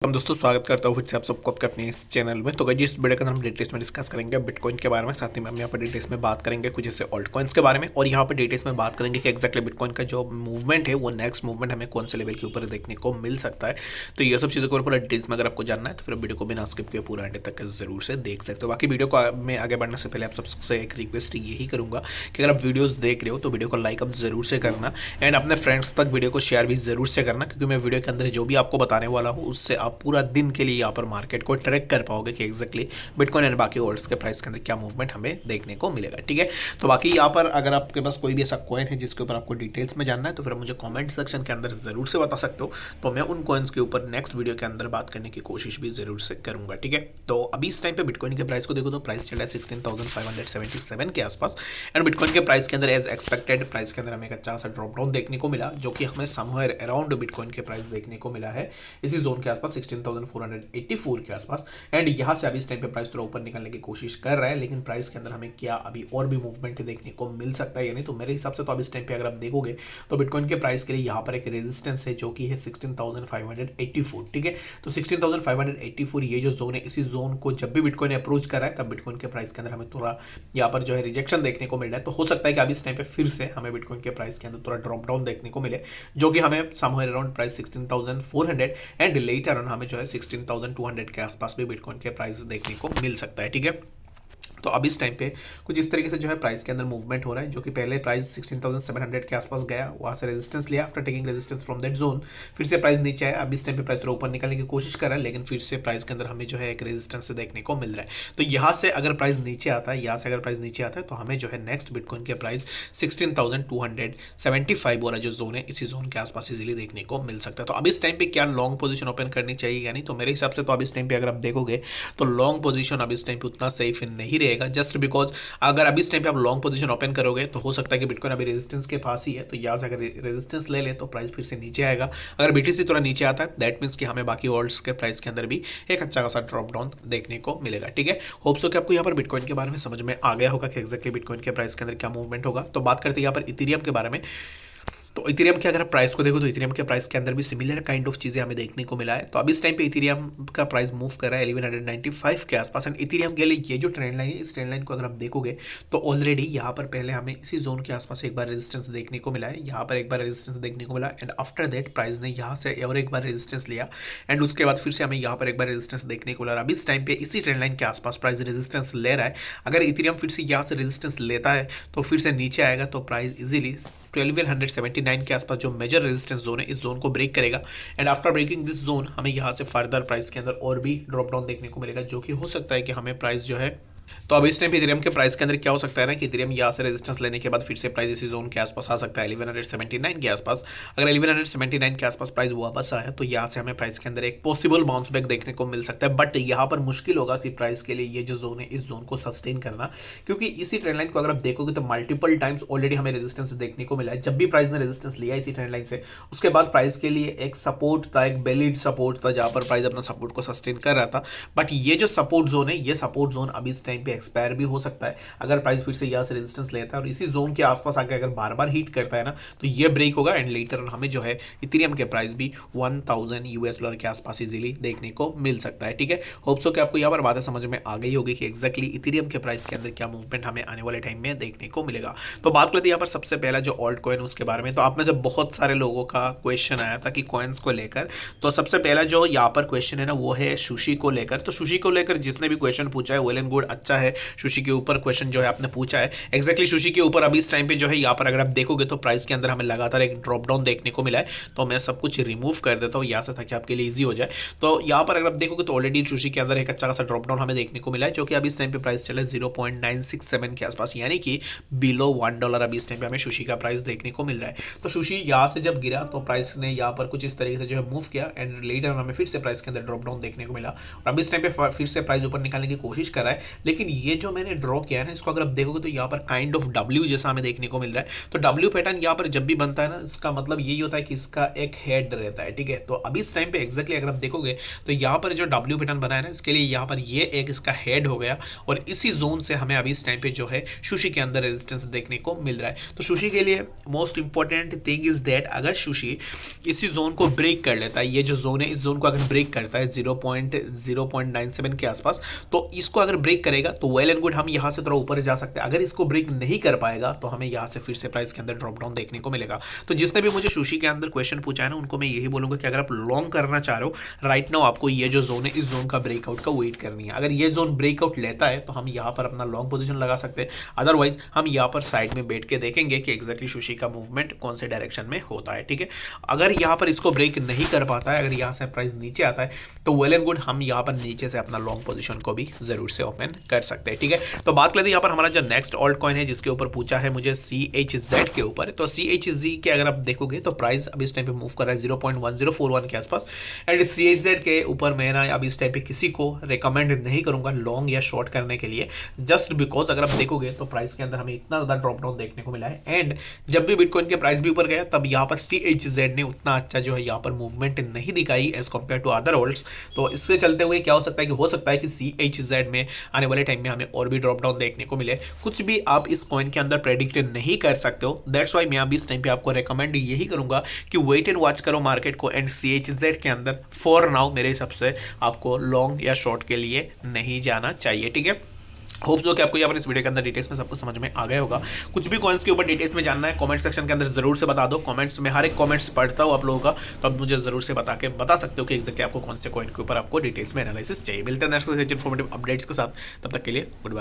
Welcome दोस्तों, स्वागत करता हूँ फिर से आप सबको आपके अपने इस चैनल में। तो गाइस जिस वीडियो के अंदर हम डिटेल्स में डिस्कस करेंगे बिटकॉइन के बारे में, साथ ही में हम यहाँ पर डिटेल्स में बात करेंगे कुछ ऐसे ऑल्ट कॉइन्स के बारे में, और यहाँ पर डिटेल्स में बात करेंगे कि एक्जैक्टली बिटकॉइन का जो मूवमेंट है वो नेक्स्ट मूवमेंट हमें कौन से लेवल के ऊपर देखने को मिल सकता है। तो ये सब चीज़ों को पूरा डिटेल्स में अगर आपको जानना है तो फिर वीडियो को बिना स्किप किए पूरा एंड तक जरूर से देख सकते हो। बाकी वीडियो को में आगे बढ़ने से पहले आप सबसे एक रिक्वेस्ट यही करूँगा कि अगर आप वीडियोस देख रहे हो तो वीडियो को लाइक अब जरूर से करना एंड अपने फ्रेंड्स तक वीडियो को शेयर भी जरूर से करना, क्योंकि मैं वीडियो के अंदर जो भी आपको बताने वाला हूँ उससे आप पूरा दिन के लिए यहाँ पर मार्केट को ट्रैक कर पाओगे कि एक्जैक्टली बिटकॉइन और बाकी ऑल्ट्स के प्राइस के अंदर क्या मूवमेंट हमें देखने को मिलेगा। ठीक है, तो बाकी यहाँ पर अगर आपके पास कोई भी ऐसा कॉइन है जिसके ऊपर आपको डिटेल्स में जानना है तो फिर मुझे कमेंट सेक्शन के अंदर जरूर से बता सकते हो, तो मैं उन कॉइन्स के ऊपर नेक्स्ट वीडियो के अंदर बात करने की कोशिश भी जरूर से करूंगा। ठीक है, तो अभी इस टाइम पे बिटकॉइन के प्राइस को देखो तो प्राइस चल रहा है 16,577 के आसपास एंड बिटकॉइन के प्राइस के अंदर एज एक्सपेक्टेड प्राइस के अंदर हमें एक अच्छा सा ड्रॉप डाउन देखने को मिला, जो कि हमें समवेयर अराउंड बिटकॉइन के प्राइस देखने को मिला है इसी जोन के आसपास 16,484 के आसपास। एंड यहाँ से अभी इस टाइम पे प्राइस थोड़ा ऊपर निकलने की कोशिश कर रहा है, लेकिन प्राइस के अंदर हमें क्या अभी और भी मूवमेंट देखने को मिल सकता है या नहीं। तो मेरे हिसाब से तो अभी इस टाइम पे अगर आप देखोगे तो बिटकॉइन के प्राइस के लिए यहाँ पर एक रेजिस्टेंस है जो कि है 16,584। ठीक है, तो 16,584 ये जो जोन है, इसी जोन को जब भी बिटकॉइन अप्रोच कर रहा है तब बिटकॉइन के प्राइस के अंदर हमें थोड़ा यहाँ पर जो है रिजेक्शन देखने को मिल रहा है। तो हो सकता है कि अभी इस टाइम पे फिर से हमें बिटकॉइन के प्राइस के अंदर थोड़ा ड्रॉप डाउन देखने को मिले, जो कि हमें somewhere around price 16,400 and later on हमें जो है 16,200 के आसपास भी बिटकॉइन के प्राइस देखने को मिल सकता है। ठीक है, तो अब इस टाइम पे कुछ इस तरीके से जो है प्राइस के अंदर मूवमेंट हो रहा है, जो कि पहले प्राइस 16,700 के आसपास गया, वहाँ से रेजिस्टेंस लिया, after taking resistance from that zone फिर से प्राइस नीचे आया। अब इस टाइम पे प्राइस थोड़ा ऊपर निकलने की कोशिश कर रहा है, लेकिन फिर से प्राइस के अंदर हमें जो है एक रेजिस्टेंस देखने को मिल रहा है। तो यहाँ से अगर प्राइस नीचे आता है, यहाँ से अगर प्राइस नीचे आता है तो हमें जो है नेक्स्ट बिटकॉइन के प्राइस 16,275 वाला जो जोन है इसी जोन के आसपास इजीली देखने को मिल सकता है। तो अब इस टाइम पे क्या लॉन्ग पोजीशन ओपन करनी चाहिए या नहीं, तो मेरे हिसाब से तो अब इस टाइम पे अगर आप देखोगे तो लॉन्ग पोजीशन अब इस टाइम पे उतना सेफ नहीं रहेगा, जस्ट बिकॉज अगर अभी इस टाइम पे आप लॉन्ग पोजीशन ओपन करोगे तो हो सकता है कि बिटकॉइन अभी रेजिस्टेंस के पास ही है, तो यहाँ से अगर रेजिस्टेंस ले ले तो प्राइस फिर से नीचे आएगा। अगर बीटीसी थोड़ा नीचे आता है दैट मीन्स कि हमें बाकी ऑल्ट्स के प्राइस के अंदर भी एक अच्छा खासा ड्रॉप डाउन देखने को मिलेगा। ठीक है, होप सो कि आपको यहाँ पर बिटकॉइन के बारे में समझ में आ गया होगा कि एक्जैक्टली बिटकॉइन के प्राइस के अंदर क्या मूवमेंट होगा। तो बात करते हैं यहाँ पर इथेरियम के बारे में। तो इथेरियम के अगर प्राइस को देखो तो इथेरियम के प्राइस के अंदर भी सिमिलर काइंड ऑफ चीज़ें हमें देखने को मिला है। तो अभी इस टाइम पे इथेरियम का प्राइस मूव कर रहा है 1195 के आसपास एंड इथेरियम के लिए ये जो ट्रेंड लाइन है, इस ट्रेंड लाइन को अगर आप देखोगे तो ऑलरेडी यहाँ पर पहले हमें इसी जोन के आसपास एक बार रेजिस्टेंस देखने को मिला है, यहाँ पर एक बार रेजिस्टेंस देखने को मिला एंड आफ्टर दैट प्राइस ने यहाँ से और एक बार रेजिस्टेंस लिया एंड उसके बाद फिर से हमें यहाँ पर एक बार रेजिस्टेंस देखने को मिला। अभी इस टाइम पे इसी ट्रेंड लाइन के आसपास प्राइस रेजिस्टेंस ले रहा है। अगर इथेरियम फिर से यहाँ से रेजिस्टेंस लेता है तो फिर से नीचे आएगा, तो प्राइस इजीली 1279 के आसपास जो मेजर रेजिस्टेंस जोन है इस जोन को ब्रेक करेगा and after breaking this zone हमें यहाँ से फर्दर प्राइस के अंदर और भी ड्रॉप डाउन देखने को मिलेगा, जो कि हो सकता है कि हमें प्राइस जो है तो अब इस टाइम पे इथेरियम के प्राइस के अंदर क्या हो सकता है ना कि इथेरियम यहाँ से रेजिस्टेंस लेने के बाद फिर से प्राइस इसी जोन के आसपास आ सकता है 1179 के आसपास। अगर 1179 के आसपास प्राइस वापस आया तो यहाँ से हमें प्राइस के अंदर एक पॉसिबल बाउंस बैक देखने को मिल सकता है, बट यहाँ पर मुश्किल होगा कि प्राइस के लिए ये जो जोन है इस जोन को सस्टेन करना, क्योंकि इसी ट्रेंड लाइन को अगर आप देखोगे तो मल्टीपल टाइम्स ऑलरेडी हमें रेजिस्टेंस देखने को मिला है। जब भी प्राइस ने रेजिस्टेंस लिया इसी ट्रेंड लाइन से, उसके बाद प्राइस के लिए एक सपोर्ट था, एक वैलिड सपोर्ट था जहाँ पर प्राइस अपना सपोर्ट को सस्टेन कर रहा था। बट ये जो सपोर्ट जोन है, ये सपोर्ट जोन अभी इस टाइम पे एक्सपायर भी हो सकता है अगर प्राइस फिर से यहाँ से रेजिस्टेंस लेता है और इसी जोन के आसपास आके अगर बार बार हिट करता है ना तो ये ब्रेक होगा एंड लेटर हमें जो है इथेरियम के प्राइस भी $1,000 के आसपास इजीली देखने को मिल सकता है। ठीक है, होप सो कि आपको यहाँ पर बातें समझ में आ गई होगी कि एक्जैक्टली इथेरियम के प्राइस के अंदर क्या मूवमेंट हमें आने वाले टाइम में देखने को मिलेगा। तो बात करते हैं यहाँ पर सबसे पहला जो ऑल्ट कॉइन उसके बारे में। तो आप में से बहुत सारे लोगों का क्वेश्चन आया था कि कॉइन्स को लेकर, तो सबसे पहला जो यहाँ पर क्वेश्चन है ना वो है सुशी को लेकर। तो सुशी को लेकर जिसने भी क्वेश्चन पूछा है वेल एंड गुड, अच्छा है सुशी के ऊपर क्वेश्चन जो है आपने पूछा है। एक्जैक्टली सुशी के ऊपर अभी इस टाइम पे जो है यहाँ पर अगर आप देखोगे तो प्राइस के अंदर हमें लगातार एक ड्रॉप डाउन देखने को मिला है। तो मैं सब कुछ रिमूव कर देता हूँ यहाँ से ताकि आपके लिए इजी हो जाए। तो यहाँ पर अगर आप देखोगे तो ऑलरेडी सुशी के अंदर एक अच्छा खासा ड्रॉप डाउन हमें देखने को मिला है, जो कि अभी इस टाइम पे प्राइस चला 0.967 के आसपास, यानी कि बिलो $1 अभी इस टाइम पे हमें सुशी का प्राइस देखने को मिल रहा है। तो सुशी यहाँ से जब गिरा तो प्राइस ने यहाँ पर कुछ इस तरीके से जो है मूव किया एंड लेटर हमें फिर से प्राइस के अंदर ड्रॉप डाउन देखने को मिला और अभी इस टाइम पे फिर से प्राइस ऊपर निकालने की कोशिश कर रहा है। लेकिन लेकिन ये जो मैंने ड्रॉ किया है ना, इसको अगर आप देखोगे तो यहाँ पर काइंड ऑफ डब्ल्यू जैसा हमें देखने को मिल रहा है। तो डब्ल्यू पैटर्न यहाँ पर जब भी बनता है ना, इसका मतलब यही होता है कि इसका एक हेड रहता है, ठीक है। तो अभी इस टाइम पे एग्जैक्टली अगर आप देखोगे तो यहाँ पर जो डब्ल्यू पैटर्न बना है ना, इसके लिए यहाँ पर ये एक इसका हेड हो गया, और इसी जोन से हमें अभी इस टाइम पे जो है सुशी के अंदर रेजिस्टेंस देखने को मिल रहा है। तो सुशी के लिए most important thing is that अगर सुशी इसी जोन को ब्रेक कर लेता है, ये जो जोन है इस जोन को अगर ब्रेक करता है 0.097 के आसपास, तो इसको अगर ब्रेक करेगा तो वेल एंड गुड, हम यहाँ से थोड़ा ऊपर जा सकते हैं। अगर इसको ब्रेक नहीं कर पाएगा तो हमें यहाँ से फिर से प्राइस के अंदर ड्रॉप डाउन देखने को मिलेगा। तो जिसने भी मुझे सुशी के अंदर क्वेश्चन पूछा है ना, उनको मैं यही बोलूंगा कि अगर आप लॉन्ग करना चाह रहे हो राइट नाउ, आपको ये जो जोन है इस जोन का ब्रेकआउट का वेट करनी है। अगर ये जोन ब्रेकआउट लेता है तो हम यहाँ पर अपना लॉन्ग पोजीशन लगा सकते हैं, अदरवाइज हम यहाँ पर साइड में बैठ के देखेंगे कि एग्जैक्टली सुशी का मूवमेंट कौन से डायरेक्शन में होता है, ठीक है। अगर यहाँ पर इसको ब्रेक नहीं कर पाता है, अगर यहाँ से प्राइस नीचे आता है तो वेल एंड गुड, हम यहाँ पर नीचे से अपना लॉन्ग पोजीशन को भी जरूर से ओपन कर सकते हैं, ठीक है। तो बात करते हैं यहाँ पर हमारा जो नेक्स्ट ऑल्ट कॉइन है जिसके ऊपर पूछा है मुझे CHZ के ऊपर। तो CHZ के अगर आप देखोगे तो प्राइस अभी इस टाइम पे मूव कर रहा है 0.1041 के आसपास, एंड CHZ के ऊपर मैं ना अभी इस टाइम पे किसी को रिकमेंड नहीं करूंगा लॉन्ग या शॉर्ट करने के लिए, जस्ट बिकॉज अगर आप देखोगे तो प्राइस के अंदर हमें इतना ज़्यादा ड्रॉप डाउन देखने को मिला है, एंड जब भी बिटकॉइन के प्राइस भी ऊपर गया तब यहाँ पर CHZ ने उतना अच्छा जो है यहाँ पर मूवमेंट नहीं दिखाई as compare to other holds. तो इससे चलते हुए क्या हो सकता है कि CHZ में आने वाले टाइम में हमें और भी ड्रॉप डाउन देखने को मिले। कुछ भी आप इस कॉइन के अंदर प्रेडिक्ट नहीं कर सकते हो, दैट्स वाई मैं अभी इस टाइम पे आपको रेकमेंड यही करूंगा कि वेट एंड वॉच करो मार्केट को, एंड CHZ के अंदर फॉर नाउ मेरे हिसाब से आपको लॉन्ग या शॉर्ट के लिए नहीं जाना चाहिए, ठीक है। होप सो कि आपको यहाँ पर इस वीडियो के अंदर डिटेल्स में सब कुछ समझ में आ गया होगा। कुछ भी कॉइन्स के ऊपर डिटेल्स में जानना है कमेंट सेक्शन के अंदर जरूर से बता दो। कमेंट्स में हर एक कमेंट्स पढ़ता हूँ आप लोगों का, तो आप मुझे जरूर से बता सकते हो कि एग्जैक्टली आपको कौन से कॉइन के ऊपर आपको डिटेल्स में एनालिसिस चाहिए। मिलते हैं नेक्स्ट इन्फॉर्मेटिव अपडेट्स के साथ, तब तक के लिए गुड बाय।